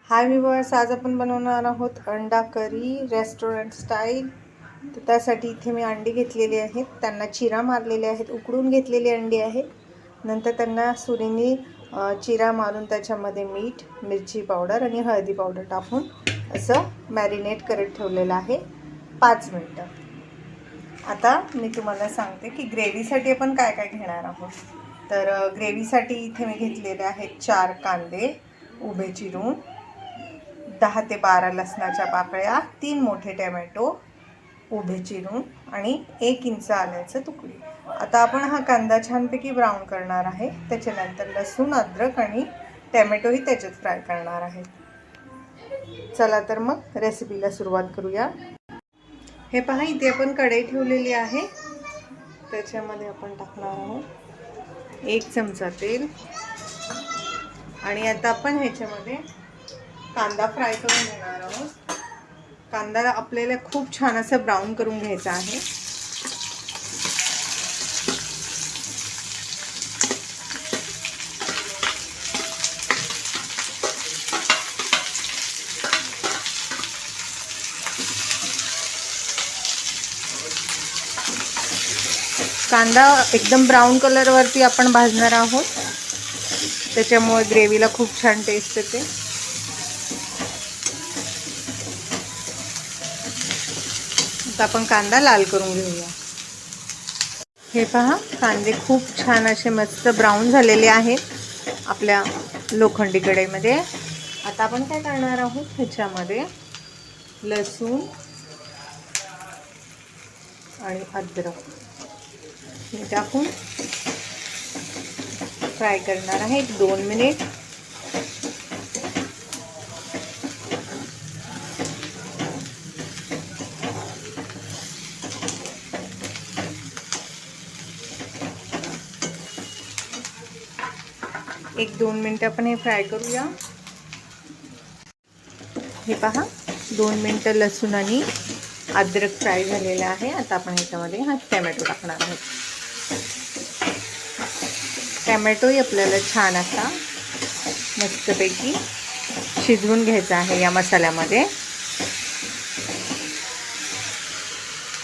हाय viewers, आज आपण बनवणार आहोत अंडा करी रेस्टॉरंट स्टाईल. तर त्यासाठी इथे मी अंडी घेतलेली आहेत, त्यांना चिरा मारलेले आहेत, उकडून घेतलेली अंडी आहेत. नंतर त्यांना सुरीने चिरा मारून त्याच्यामध्ये मीठ, मिरची पावडर आणि हळदी पावडर टाकून असं मॅरिनेट करत ठेवलेलं आहे 5 मिनटं. आता मी तुम्हाला सांगते की ग्रेव्हीसाठी आपण काय काय घेणार आहोत. तर ग्रेव्हीसाठी इथे मी घेतलेले आहेत 4 कांदे उभे चिरून, 10 ते 12 लसणाच्या पाकळ्या, 3 मोठे टोमॅटो उभे चिरून आणि 1 इंच आल्याचं तुकडे. आता आपण हा कांदा छानपैकी ब्राऊन करणार आहे. त्याच्यानंतर लसूण, अद्रक आणि टोमॅटोही त्याच्यात फ्राय करणार आहे. चला तर मग रेसिपीला सुरुवात करूया. हे पहा, इथे आपण कढई ठेवलेली आहे. त्याच्यामध्ये आपण टाकणार आहोत 1 चमचा तेल आणि आता आपण ह्याच्यामध्ये कांदा फ्राय करून घेणार आहोत. कांदा आपल्याला खूप छान असं ब्राऊन करून घ्यायचा आहे. कांदा एकदम ब्राऊन कलरवरती आपण भाजणार आहोत, त्याच्यामुळे ग्रेव्हीला खूप छान टेस्ट येते. आता आपण कांदा लाल करून घेऊया. हे पहा, कांदे खूप छान असे मस्त ब्राऊन झालेले आहेत आपल्या लोखंडी कढईमध्ये. आता आपण काय करणार आहोत, ह्याच्यामध्ये लसूण आणि अद्रक हे टाकून फ्राय करणार आहे 2 मिनिट. एक 2 मिनिट आपण हे फ्राय करूया. हे पहा, 2 मिनिटं लसूण आणि अद्रक फ्राय झालेलं आहे. आता आपण ह्याच्यामध्ये हा टोमॅटो टाकणार आहोत. टोमॅटोही आपल्याला छान असा मस्तपैकी शिजवून घ्यायचा आहे या मसाल्यामध्ये.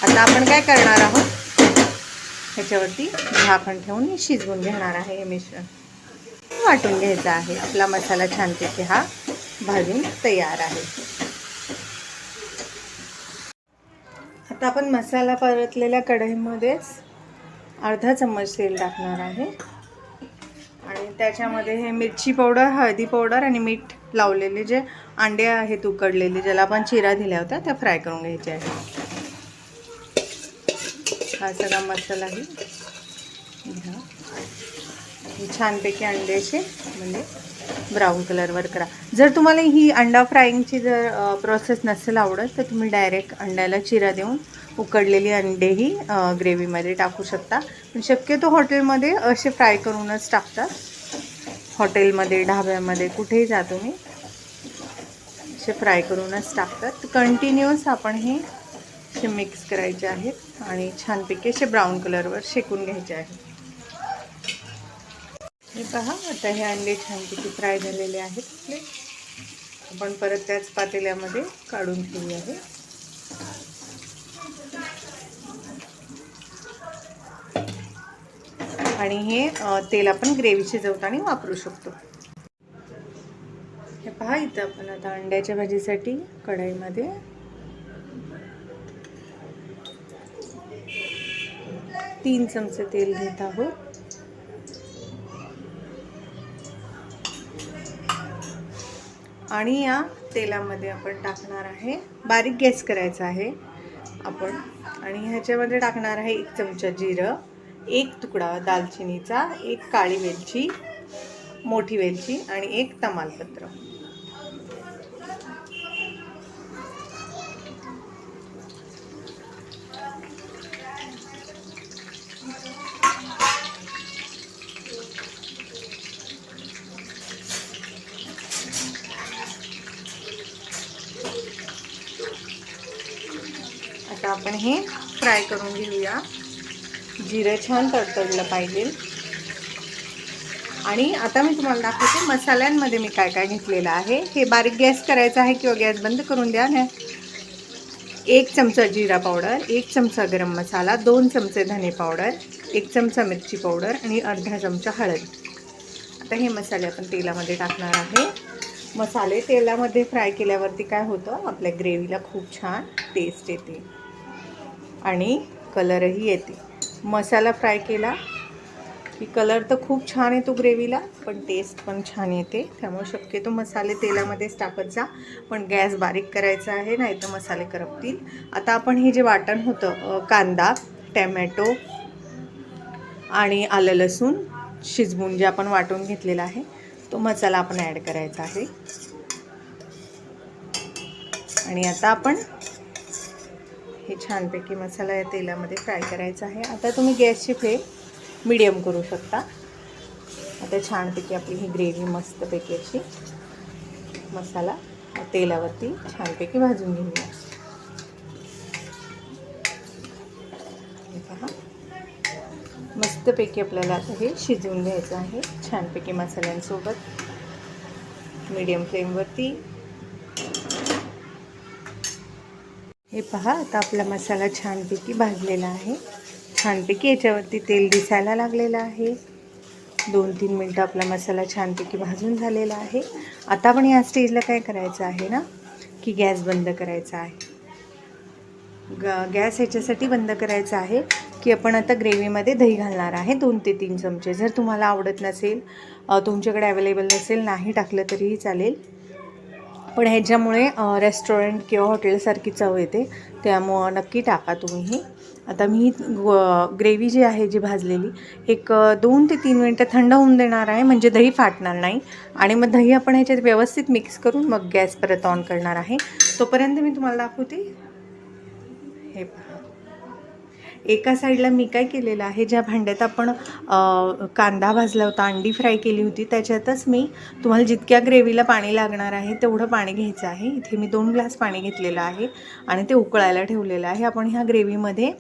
आता आपण काय करणार आहोत, ह्याच्यावरती झाकण ठेवून शिजवून घेणार आहे. हे मिश्रण वाटून घ्यायचं आहे. आपला मसाला छानपैकी हा भाजून तयार आहे. आता आपण मसाला परतलेल्या कढईमध्येच अर्धा चम्मच तेल टाकणार आहे आणि त्याच्यामध्ये हे मिरची पावडर, हळदी पावडर आणि मीठ लावलेले जे अंडे आहेत उकडलेले, ज्याला आपण चिरा दिल्या होत्या, त्या फ्राय करून घ्यायचे आहे. हा सगळा मसालाही घ्या. छानपैकी अंड्याचे म्हणजे ब्राऊन कलरवर करा. जर तुम्हाला ही अंडा फ्राईंगची जर प्रोसेस नसेल आवडत, तर तुम्ही डायरेक्ट अंड्याला चिरा देऊन उकडलेली अंडेही ग्रेव्हीमध्ये टाकू शकता. पण शक्यतो हॉटेलमध्ये असे फ्राय करूनच टाकतात. हॉटेलमध्ये, ढाब्यामध्ये, कुठेही जा तुम्ही, असे फ्राय करूनच टाकतात. कंटिन्युअस आपण हे असे मिक्स करायचे आहेत आणि छानपैकी असे ब्राऊन कलरवर शेकून घ्यायचे आहेत. हे पहा, आता हे अंडे छानपैकी फ्राय झालेले आहेत. आपण परत त्याच पातेल्यामध्ये काढून ठेवूया आहे. आणि हे तेल आपण ग्रेव्ही शिजवताना वापरू शकतो. हे पहा, इथं आपण आता अंड्याच्या भाजीसाठी कढईमध्ये तीन चमचे तेल घेत आहोत. आणि या तेलामध्ये आपण टाकणार आहे, बारीक गॅस करायचा आहे आपण, आणि ह्याच्यामध्ये टाकणार आहे 1 चमचा जिरं, 1 तुकडा दालचिनीचा, 1 काळी वेलची, मोठी वेलची आणि 1 तमालपत्र. आता आपण हे फ्राय करून घेऊया. जिरं छान तडतडलं पाहिजे. आणि आता मी तुम्हाला दाखवते मसाल्यांमध्ये मी काय काय घेतलेलं आहे. हे बारीक गॅस करायचा आहे किंवा गॅस बंद करून द्या ना. 1 चमचा जिरा पावडर, 1 चमचा गरम मसाला, 2 चमचे धने पावडर, 1 चमचा मिरची पावडर आणि अर्धा चमचा हळद. आता हे मसाले आपण तेलामध्ये टाकणार आहे. मसाले तेलामध्ये फ्राय केल्यावरती काय होतं, आपल्या ग्रेव्हीला खूप छान टेस्ट येते आणि कलरही येते. मसाला फ्राय केला की कलर तर खूप छान येतो ग्रेव्हीला, पण टेस्ट पण छान येते. त्यामुळे शक्यतो मसाले तेलामध्येच टाकत जा, पण गॅस बारीक करायचा आहे, नाही तर मसाले करपतील. आता आपण हे जे वाटण होतं, कांदा, टॅमॅटो आणि आलं लसूण शिजवून जे आपण वाटून घेतलेला आहे, तो मसाला आपण ॲड करायचा आहे. आणि आता आपण हे छानपैकी मसाला या तेलामध्ये फ्राय करायचा आहे. आता तुम्ही गॅसची फ्लेम मीडियम करू शकता. आता छानपैकी आपली ही ग्रेव्ही मस्तपैकी अशी मसाला तेलावरती छानपैकी भाजून घेऊया. पहा, मस्तपैकी आपल्याला आता हे शिजवून घ्यायचं आहे छानपैकी मसाल्यांसोबत मीडियम फ्लेमवरती. हे पहा, आता आपला मसाला छानपैकी भाजलेला आहे. छानपैकी याच्यावरती तेल दिसायला लागलेलं आहे. 2-3 मिनटं आपला मसाला छानपैकी भाजून झालेला आहे. आता आपण या स्टेजला काय करायचं आहे ना, की गॅस बंद करायचा आहे. गॅस ह्याच्यासाठी बंद करायचा आहे की आपण आता ग्रेव्हीमध्ये दही घालणार आहे 2 ते 3 चमचे. जर तुम्हाला आवडत नसेल, तुमच्याकडे अवेलेबल नसेल, नाही टाकलं तरीही चालेल, पण ह्याच्यामुळे रेस्टॉरंट किंवा हॉटेलसारखी चव येते, त्यामुळं नक्की टाका तुम्हीही. आता मी ग्रेव्ही जी आहे जी भाजलेली, एक 2 ते 3 मिनटं थंड होऊन देणार आहे, म्हणजे दही फाटणार नाही. आणि मग दही आपण ह्याच्यात व्यवस्थित मिक्स करून मग गॅस परत ऑन करणार आहे. तोपर्यंत मी तुम्हाला दाखवते. हे पहा, एका साईडला मी काय केलेलं आहे, ज्या भांड्यात आपण कांदा भाजला होता, अंडी फ्राय केली होती, त्याच्यातच मी तुम्हाला जितक्या ग्रेव्हीला पाणी लागणार आहे तेवढं पाणी घ्यायचं आहे. इथे मी 2 ग्लास पाणी घेतलेलं आहे आणि ते उकळायला ठेवलेलं आहे. आपण ह्या ग्रेव्हीमध्ये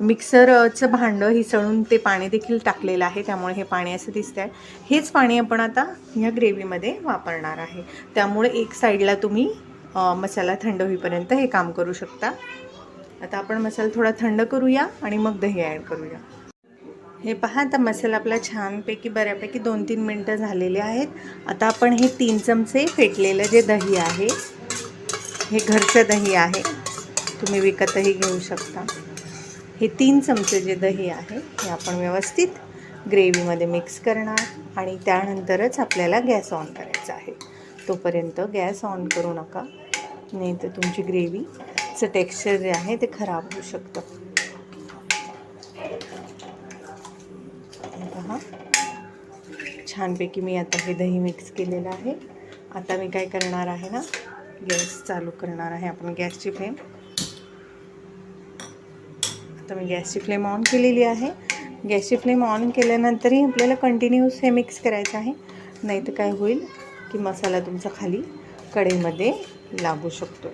मिक्सरचं भांडं हिसळून ते पाणी देखील टाकलेलं आहे, त्यामुळे हे पाणी असं दिसतं आहे. हेच पाणी आपण आता ह्या ग्रेव्हीमध्ये वापरणार आहे. त्यामुळे एक साईडला तुम्ही मसाला थंड होईपर्यंत हे काम करू शकता. आता आपण मसाला थोडा थंड करूया आणि मग दही ॲड करूया. हे पहा, आता मसाला आपला छानपैकी बऱ्यापैकी 2-3 मिनटं झालेले आहेत. आता आपण हे 3 चमचे फेटलेलं जे दही आहे, हे घरचं दही आहे, तुम्ही विकतही घेऊ शकता. हे 3 चमचे जे दही आहे हे आपण व्यवस्थित ग्रेव्हीमध्ये मिक्स करणार आणि त्यानंतरच आपल्याला गॅस ऑन करायचा आहे. तोपर्यंत गॅस ऑन करू नका, नाही तर तुमची ग्रेव्हीचं टेक्स्चर जे आहे ते खराब होऊ शकतं. पहा, छानपैकी मी आता हे दही मिक्स केलेलं आहे. आता मी काय करणार आहे ना, गॅस चालू करणार आहे. आपण गॅसची फ्लेम, आता मी गॅसची फ्लेम ऑन केलेली आहे. गॅसची फ्लेम ऑन केल्यानंतरही आपल्याला कंटिन्यूस हे मिक्स करायचं आहे, नाही तर काय होईल की मसाला तुमचा खाली कढईमध्ये लागू शकतो.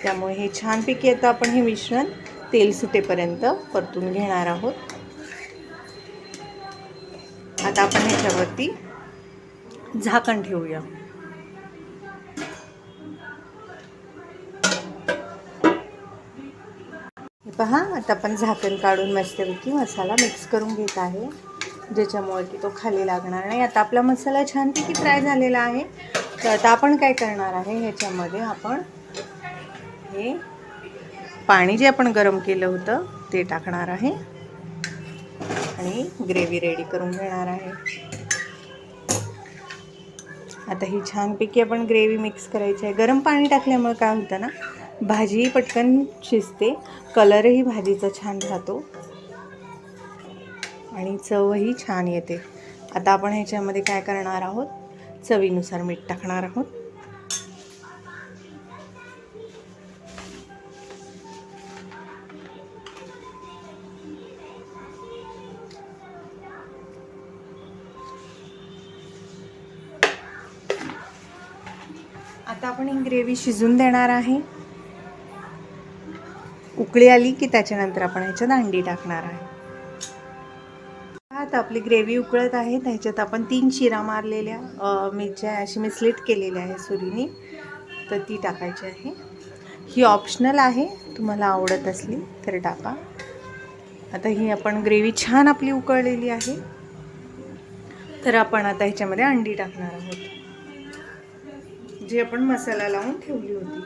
त्यामुळे हे छानपैकी आता आपण हे मिश्रण तेल सुटेपर्यंत परतून घेणार आहोत. आता आपण ह्याच्यावरती झाकण ठेवूया. पहा, आता आपण झाकण काढून मस्तपैकी मसाला मिक्स करून घेत आहे, ज्याच्यामुळे की तो खाली लागणार नाही. आता आपला मसाला छानपैकी फ्राय झालेला आहे. तर आता आपण काय करणार आहे, ह्याच्यामध्ये आपण हे पाणी जे आपण गरम केलं होतं ते टाकणार आहे आणि ग्रेव्ही रेडी करून घेणार आहे. आता ही छानपैकी आपण ग्रेव्ही मिक्स करायची आहे. गरम पाणी टाकल्यामुळे काय होतं ना, भाजी पटकन शिजते, कलरही भाजीचा छान राहतो आणि चवही छान येते. आता आपण ह्याच्यामध्ये काय करणार आहोत, चवीनुसार मीठ टाकणार आहोत. आता आपण ही ग्रेव्ही शिजून देणार आहे. उकळी आली की त्याच्यानंतर आपण ह्याच्यात अंडी टाकणार आहे. आता आपली ग्रेव्ही उकळत आहे. त्याच्यात आपण 3 चिरा मारलेल्या मिरच्या अशी मी स्लिट केलेल्या आहे सुरीने, तर ती टाकायची आहे. ही ऑप्शनल आहे, तुम्हाला आवडत असली तर टाका. आता ही आपण ग्रेव्ही छान आपली उकळलेली आहे, तर आपण आता ह्याच्यामध्ये अंडी टाकणार आहोत, जी आपण मसाला लावून ठेवली होती.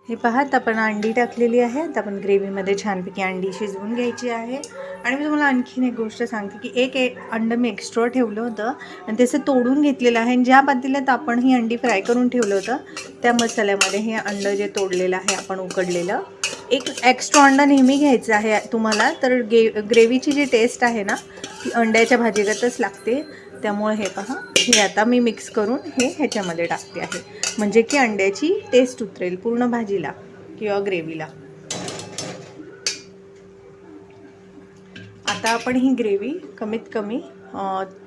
हे पहा, आता आपण अंडी टाकलेली आहे. आता आपण ग्रेव्हीमध्ये छानपैकी अंडी शिजवून घ्यायची आहे. आणि मी तुम्हाला आणखीन एक गोष्ट सांगते की एक अंड मी एक्स्ट्रा ठेवलं होतं आणि त्याचं तोडून घेतलेलं आहे. आणि ज्या पातेल्यात आपण ही अंडी फ्राय करून ठेवलं होतं त्या मसाल्यामध्ये हे अंड जे तोडलेलं आहे आपण उकडलेलं, एक एक्स्ट्रा अंडा नेहमी घ्यायचं आहे तुम्हाला. तर ग्रेव्हीची जी टेस्ट आहे ना ती अंड्याच्या भाजीगतच लागते. त्यामुळे हे पहा, हे आता मी मिक्स करून हे ह्याच्यामध्ये टाकते आहे, म्हणजे की अंड्याची टेस्ट उतरेल पूर्ण भाजीला किंवा ग्रेव्हीला. आता आपण ही ग्रेव्ही कमीत कमी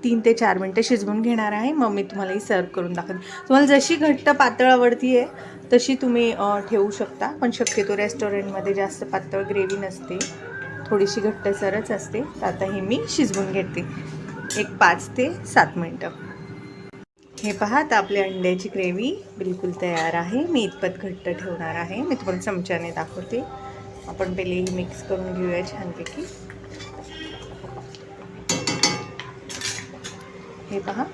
3 ते 4 मिनटं शिजवून घेणार आहे. मग मी तुम्हाला ही सर्व करून दाखवते. तुम्हाला जशी घट्ट पातळ आवडती आहे तशी तुम्ही ठेवू शकता, पण शक्यतो रेस्टॉरंटमध्ये जास्त पातळ ग्रेव्ही नसते, थोडीशी घट्टसरच असते. तर आता ही मी शिजवून घेते एक 5 ते 7 मिनटं. हे पहा, आता आपली अंड्याची ग्रेव्ही बिलकुल तयार आहे. मी इतपत घट्ट ठेवणार आहे. मी तुम्हाला चमच्याने दाखवते. आपण पहिले ही मिक्स करून घेऊया छानपैकी. हे पहा,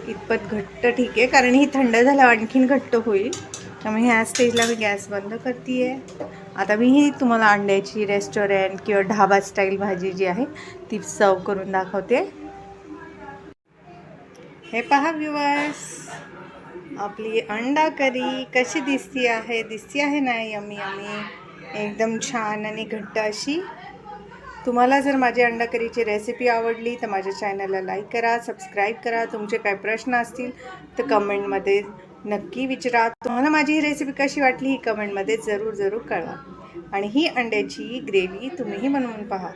इतपत घट्ट ठीक आहे, कारण ही थंड झाल्यावर आणखीन घट्ट होईल. त्यामुळे ह्या स्टेजला मी गॅस बंद करते आहे. आता मी ही तुम्हाला अंड्याची रेस्टॉरंट किंवा ढाबा स्टाईल भाजी जी आहे ती सर्व करून दाखवते. हे पहा व्ह्यूअर्स, आपली अंडा करी कशी दिसती आहे ना, यम्मी यम्मी, एकदम छान आणि घट्ट अशी. तुम्हाला जर माझी अंडा करीची रेसिपी आवडली तर माझ्या चॅनलला लाईक करा, सबस्क्राईब करा. तुमचे काही प्रश्न असतील तर कमेंटमध्ये नक्की विचारा. तुम्हाला माझी ही रेसिपी कशी वाटली ही कमेंटमध्ये जरूर कळवा. आणि ही अंड्याची ग्रेव्ही तुम्हीही बनवून पहा.